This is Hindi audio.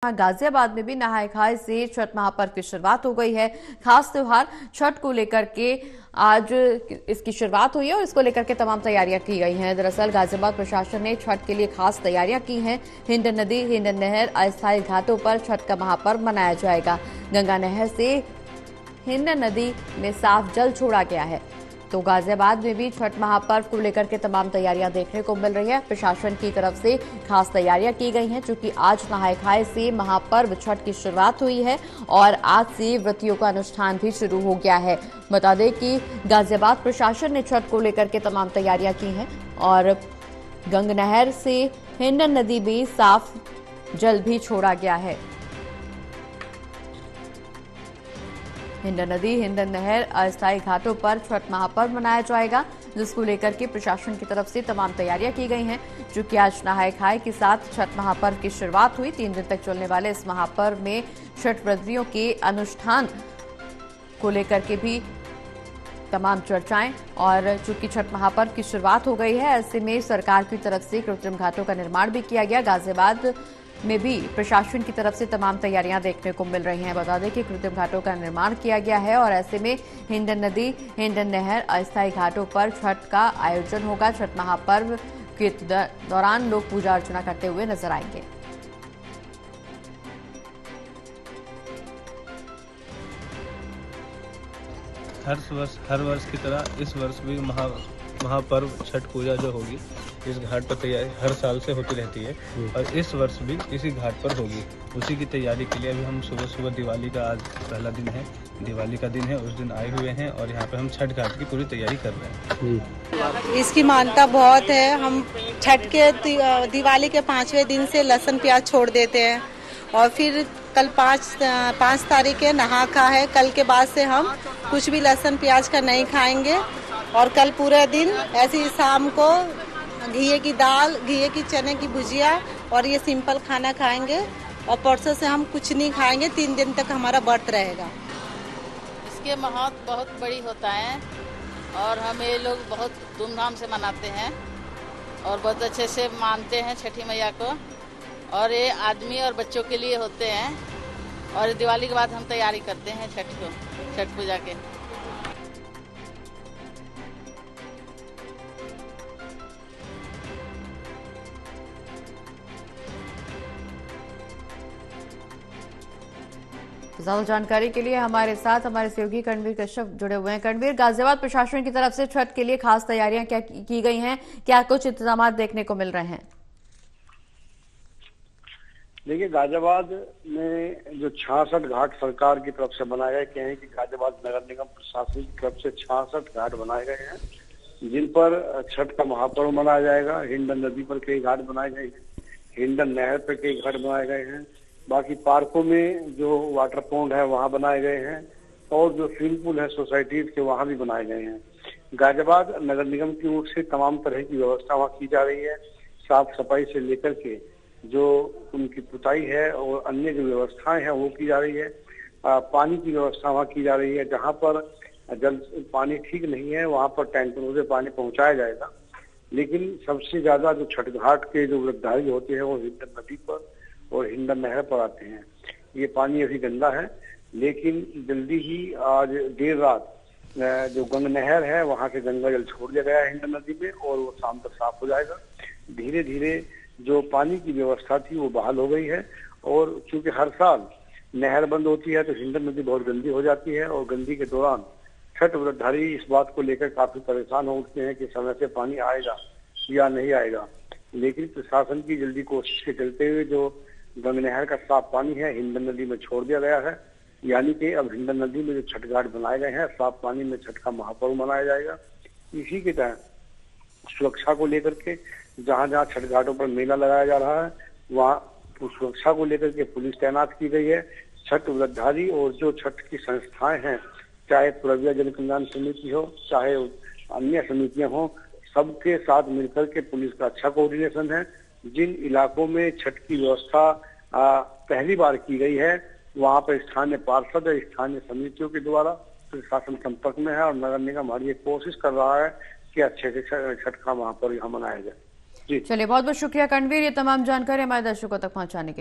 गाजियाबाद में भी नहाय खाए से छठ महापर्व की शुरुआत हो गई है। खास त्योहार छठ को लेकर के आज इसकी शुरुआत हुई है और इसको लेकर के तमाम तैयारियां की गई हैं। दरअसल गाजियाबाद प्रशासन ने छठ के लिए खास तैयारियां की हैं। हिंडन नदी, हिंडन नहर, अस्थायी घाटों पर छठ का महापर्व मनाया जाएगा। गंगा नहर से हिंडन नदी में साफ जल छोड़ा गया है। तो गाजियाबाद में भी छठ महापर्व को लेकर के तमाम तैयारियां देखने को मिल रही है। प्रशासन की तरफ से खास तैयारियां की गई हैं, क्योंकि आज नहाय खाए से महापर्व छठ की शुरुआत हुई है और आज से व्रतियों का अनुष्ठान भी शुरू हो गया है। बता दें कि गाजियाबाद प्रशासन ने छठ को लेकर के तमाम तैयारियां की हैं और गंगा नहर से हिंडन नदी में साफ जल भी छोड़ा गया है। हिंडन नदी, हिंडन नहर, अस्थायी घाटों पर छठ महापर्व मनाया जाएगा, जिसको लेकर के प्रशासन की तरफ से तमाम तैयारियां की गई हैं। चूंकि आज नहाय खाए के साथ छठ महापर्व की शुरुआत हुई, 3 दिन तक चलने वाले इस महापर्व में छठ व्रतियों के अनुष्ठान को लेकर के भी तमाम चर्चाएं, और चूंकि छठ महापर्व की शुरुआत हो गई है, ऐसे में सरकार की तरफ से कृत्रिम घाटों का निर्माण भी किया गया। गाजियाबाद में भी प्रशासन की तरफ से तमाम तैयारियां देखने को मिल रही हैं। बता दें कि कृत्रिम घाटों का निर्माण किया गया है और ऐसे में हिंडन नदी, हिंडन नहर, अस्थायी घाटों पर छठ का आयोजन होगा। छठ महापर्व के दौरान लोग पूजा अर्चना करते हुए नजर आएंगे। हर वर्ष की तरह इस वर्ष भी महापर्व छठ पूजा जो होगी इस घाट पर तैयारी हर साल से होती रहती है और इस वर्ष भी इसी घाट पर होगी। उसी की तैयारी के लिए अभी हम सुबह दिवाली का आज पहला दिन है, दिवाली का दिन है, उस दिन आए हुए हैं और यहाँ पे हम छठ घाट की पूरी तैयारी कर रहे हैं। इसकी मान्यता बहुत है। हम छठ के दिवाली के 5वें दिन से लहसुन प्याज छोड़ देते हैं और फिर कल 5 तारीख है नहा खा है। कल के बाद से हम कुछ भी लहसुन प्याज का नहीं खाएंगे और कल पूरे दिन ऐसे ही शाम को घिये की दाल, घिये की चने की भुजिया और ये सिंपल खाना खाएंगे और परसों से हम कुछ नहीं खाएंगे। 3 दिन तक हमारा व्रत रहेगा। इसके महत्व बहुत बड़ी होता है और हम ये लोग बहुत धूमधाम से मनाते हैं और बहुत अच्छे से मानते हैं छठी मैया को। और ये आदमी और बच्चों के लिए होते हैं और दिवाली के बाद हम तैयारी करते हैं छठ पूजा के। ज्यादा जानकारी के लिए हमारे साथ हमारे सहयोगी करणवीर कश्यप जुड़े हुए हैं। करणवीर, गाजियाबाद प्रशासन की तरफ से छठ के लिए खास तैयारियां क्या की गई हैं? क्या कुछ इंतजाम देखने को मिल रहे हैं? देखिए, गाजियाबाद में जो 66 घाट सरकार की तरफ से बनाए गए हैं कि गाजियाबाद नगर निगम प्रशासन की तरफ से 66 घाट बनाए गए हैं, जिन पर छठ का महापर्व मनाया जाएगा। हिंडन नदी पर कई घाट बनाए गए हैं, हिंडन नहर पर कई घाट बनाए गए हैं, बाकी पार्कों में जो वाटर पॉन्ड है वहां बनाए गए हैं और जो स्विमिंग पूल है सोसाइटीज के वहां भी बनाए गए हैं। गाजियाबाद नगर निगम की ओर से तमाम तरह की व्यवस्था वहां की जा रही है। साफ सफाई से लेकर के जो उनकी पुताई है और अन्य जो व्यवस्थाएं हैं वो की जा रही है। पानी की व्यवस्था वहाँ की जा रही है। जहाँ पर पानी ठीक नहीं है वहाँ पर टैंकरों से पानी पहुँचाया जाएगा। लेकिन सबसे ज्यादा जो छठ घाट के जो व्रतधारी होते हैं वो हिंडन नदी पर और हिंडन नहर पर आते हैं। ये पानी अभी गंदा है, लेकिन जल्दी ही आज देर रात जो गंगा नहर है वहां से गंगा जल छोड़ दिया गया है हिंडन नदी में और वो शाम तक साफ हो जाएगा। धीरे धीरे जो पानी की व्यवस्था थी वो बहाल हो गई है और चूंकि हर साल नहर बंद होती है तो हिंडन नदी बहुत गंदी हो जाती है और गंदी के दौरान छठ व्रतधारी इस बात को लेकर काफी परेशान हो उठते हैं कि समय से पानी आएगा या नहीं आएगा। लेकिन प्रशासन की जल्दी कोशिश के चलते हुए जो गंगा नहर का साफ पानी है हिंडन नदी में छोड़ दिया गया है, यानी कि अब हिंडन नदी में जो छठ घाट बनाए गए हैं साफ पानी में छठ का महापर्व मनाया जाएगा। इसी के तहत सुरक्षा को लेकर के जहां जहां छठ घाटों पर मेला लगाया जा रहा है वहां सुरक्षा को लेकर के पुलिस तैनात की गई है। छठ व्रतधारी और जो छठ की संस्थाएं हैं, चाहे पूर्विया जन कल्याण समिति हो चाहे अन्य समितियां हो, सबके साथ मिलकर के पुलिस का अच्छा कोऑर्डिनेशन है। जिन इलाकों में छठ की व्यवस्था पहली बार की गई है वहां पर स्थानीय पार्षद और स्थानीय समितियों के द्वारा प्रशासन संपर्क में है और नगर निगम हमारी कोशिश कर रहा है कि अच्छे से छठ का महापर्व यहाँ मनाया जाए। चलिए, बहुत बहुत शुक्रिया करणवीर, ये तमाम जानकारी हमारे दर्शकों तक पहुंचाने के लिए।